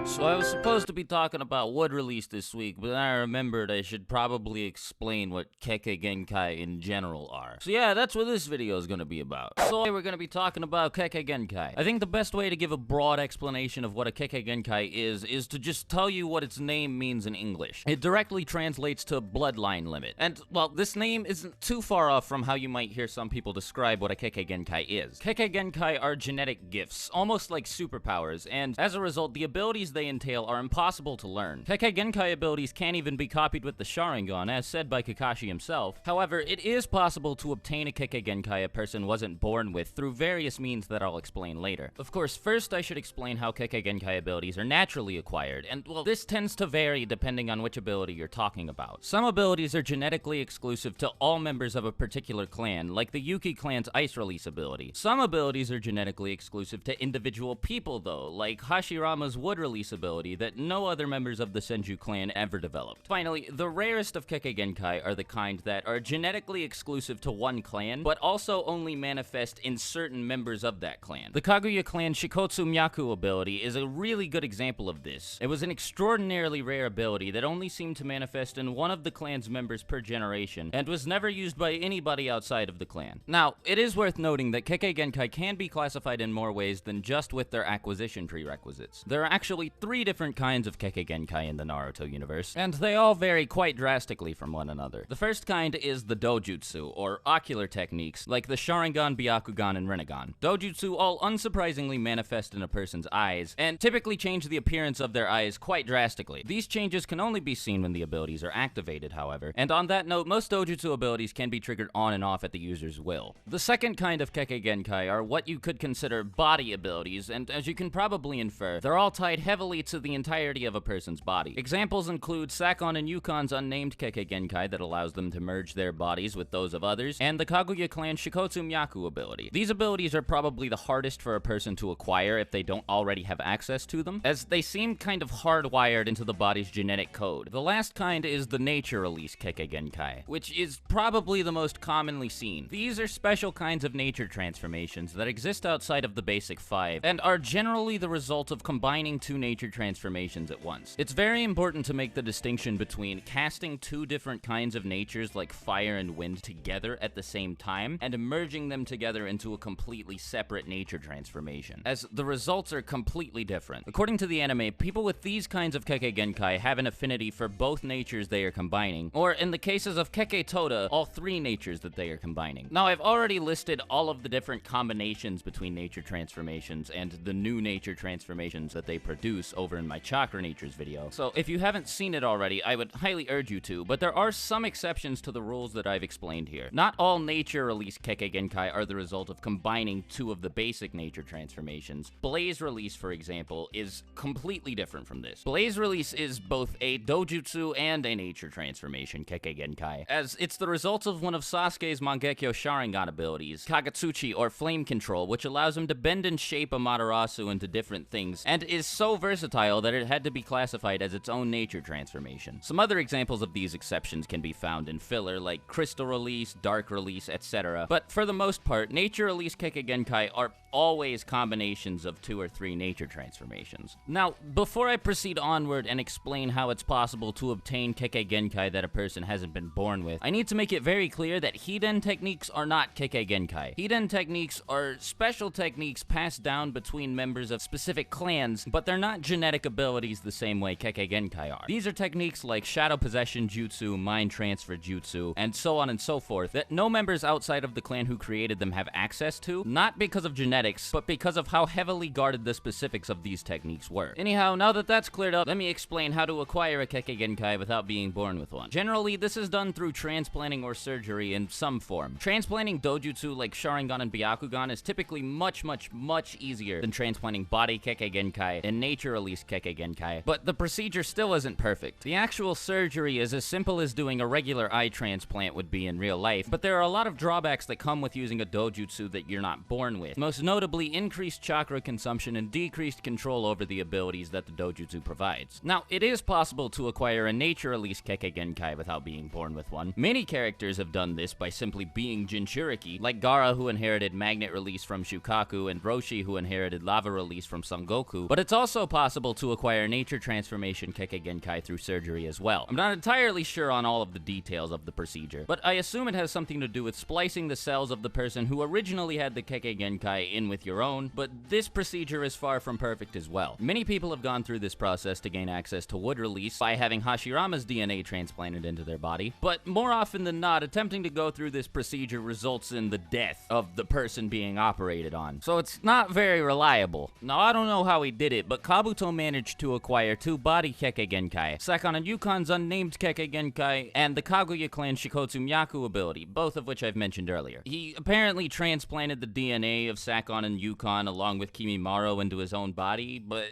So I was supposed to be talking about wood release this week, but then I remembered I should probably explain what Kekkei Genkai in general are. So yeah, that's what this video is going to be about. So we're going to be talking about Kekkei Genkai. I think the best way to give a broad explanation of what a Kekkei Genkai is to just tell you what its name means in English. It directly translates to bloodline limit. And, well, this name isn't too far off from how you might hear some people describe what a Kekkei Genkai is. Kekkei Genkai are genetic gifts, almost like superpowers, and as a result, the abilities they entail are impossible to learn. Kekkei Genkai abilities can't even be copied with the Sharingan, as said by Kakashi himself. However, it is possible to obtain a Kekkei Genkai a person wasn't born with through various means that I'll explain later. Of course, first I should explain how Kekkei Genkai abilities are naturally acquired, and well, this tends to vary depending on which ability you're talking about. Some abilities are genetically exclusive to all members of a particular clan, like the Yuki clan's Ice Release ability. Some abilities are genetically exclusive to individual people though, like Hashirama's Wood Release ability that no other members of the Senju clan ever developed. Finally, the rarest of Kekkei Genkai are the kind that are genetically exclusive to one clan, but also only manifest in certain members of that clan. The Kaguya clan Shikotsu Myaku ability is a really good example of this. It was an extraordinarily rare ability that only seemed to manifest in one of the clan's members per generation, and was never used by anybody outside of the clan. Now, it is worth noting that Kekkei Genkai can be classified in more ways than just with their acquisition prerequisites. There are actually 3 different kinds of Kekkei Genkai in the Naruto universe, and they all vary quite drastically from one another. The first kind is the dojutsu, or ocular techniques, like the Sharingan, Byakugan, and Rinnegan. Dojutsu all unsurprisingly manifest in a person's eyes, and typically change the appearance of their eyes quite drastically. These changes can only be seen when the abilities are activated, however, and on that note, most dojutsu abilities can be triggered on and off at the user's will. The second kind of Kekkei Genkai are what you could consider body abilities, and as you can probably infer, they're all tied heavily to the entirety of a person's body. Examples include Sakon and Yukon's unnamed Kekkei Genkai that allows them to merge their bodies with those of others, and the Kaguya clan Shikotsu Myaku ability. These abilities are probably the hardest for a person to acquire if they don't already have access to them, as they seem kind of hardwired into the body's genetic code. The last kind is the nature release Kekkei Genkai, which is probably the most commonly seen. These are special kinds of nature transformations that exist outside of the basic 5, and are generally the result of combining 2 nature transformations at once. It's very important to make the distinction between casting 2 different kinds of natures like fire and wind together at the same time, and merging them together into a completely separate nature transformation, as the results are completely different. According to the anime, people with these kinds of Kekkei Genkai have an affinity for both natures they are combining, or in the cases of Kekkei Toda, all 3 natures that they are combining. Now, I've already listed all of the different combinations between nature transformations and the new nature transformations that they produce over in my Chakra Natures video, so if you haven't seen it already, I would highly urge you to, but there are some exceptions to the rules that I've explained here. Not all nature release Kekkei Genkai are the result of combining 2 of the basic nature transformations. Blaze Release, for example, is completely different from this. Blaze Release is both a dojutsu and a nature transformation Kekkei Genkai, as it's the result of one of Sasuke's Mangekyo Sharingan abilities, Kagetsuchi or Flame Control, which allows him to bend and shape Amaterasu into different things, and is so versatile that it had to be classified as its own nature transformation. Some other examples of these exceptions can be found in filler like Crystal Release, Dark Release, etc., but for the most part, nature release Kekkei Genkai are always combinations of 2 or 3 nature transformations. Now, before I proceed onward and explain how it's possible to obtain Kekkei Genkai that a person hasn't been born with, I need to make it very clear that Hiden techniques are not Kekkei Genkai. Hiden techniques are special techniques passed down between members of specific clans, but they're not genetic abilities the same way Kekkei Genkai are. These are techniques like Shadow Possession Jutsu, Mind Transfer Jutsu, and so on and so forth that no members outside of the clan who created them have access to, not because of genetics, but because of how heavily guarded the specifics of these techniques were. Anyhow, now that that's cleared up, let me explain how to acquire a Kekkei Genkai without being born with one. Generally, this is done through transplanting or surgery in some form. Transplanting dojutsu like Sharingan and Byakugan is typically much easier than transplanting body Kekkei Genkai and nature release Kekkei Genkai, but the procedure still isn't perfect. The actual surgery is as simple as doing a regular eye transplant would be in real life, but there are a lot of drawbacks that come with using a dojutsu that you're not born with, most notably increased chakra consumption and decreased control over the abilities that the dojutsu provides. Now, it is possible to acquire a nature release Kekkei Genkai without being born with one. Many characters have done this by simply being Jinchuriki, like Gaara, who inherited magnet release from Shukaku, and Roshi, who inherited lava release from Son Goku, but it's also possible possible to acquire nature transformation Kekkei Genkai through surgery as well. I'm not entirely sure on all of the details of the procedure, but I assume it has something to do with splicing the cells of the person who originally had the Kekkei Genkai in with your own, but this procedure is far from perfect as well. Many people have gone through this process to gain access to wood release by having Hashirama's DNA transplanted into their body, but more often than not, attempting to go through this procedure results in the death of the person being operated on. So it's not very reliable. Now, I don't know how he did it, but Kabuto managed to acquire 2 body Kekkei Genkai, Sakon and Yukon's unnamed Kekkei Genkai, and the Kaguya clan Shikotsu Myaku ability, both of which I've mentioned earlier. He apparently transplanted the DNA of Sakon and Yukon along with Kimimaro into his own body, but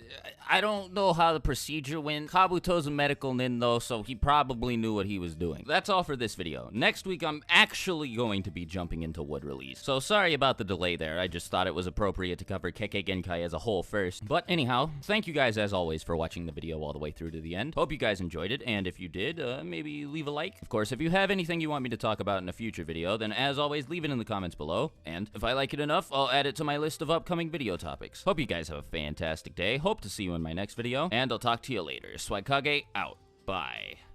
I don't know how the procedure went. Kabuto's a medical nin though, so he probably knew what he was doing. That's all for this video. Next week, I'm actually going to be jumping into wood release. So sorry about the delay there. I just thought it was appropriate to cover Kekkei Genkai as a whole first. But anyhow, thank you guys as always for watching the video all the way through to the end. Hope you guys enjoyed it, and if you did, maybe leave a like. Of course, if you have anything you want me to talk about in a future video, then as always, leave it in the comments below. And if I like it enough, I'll add it to my list of upcoming video topics. Hope you guys have a fantastic day. Hope to see you in my next video, and I'll talk to you later. Swag Kage out. Bye.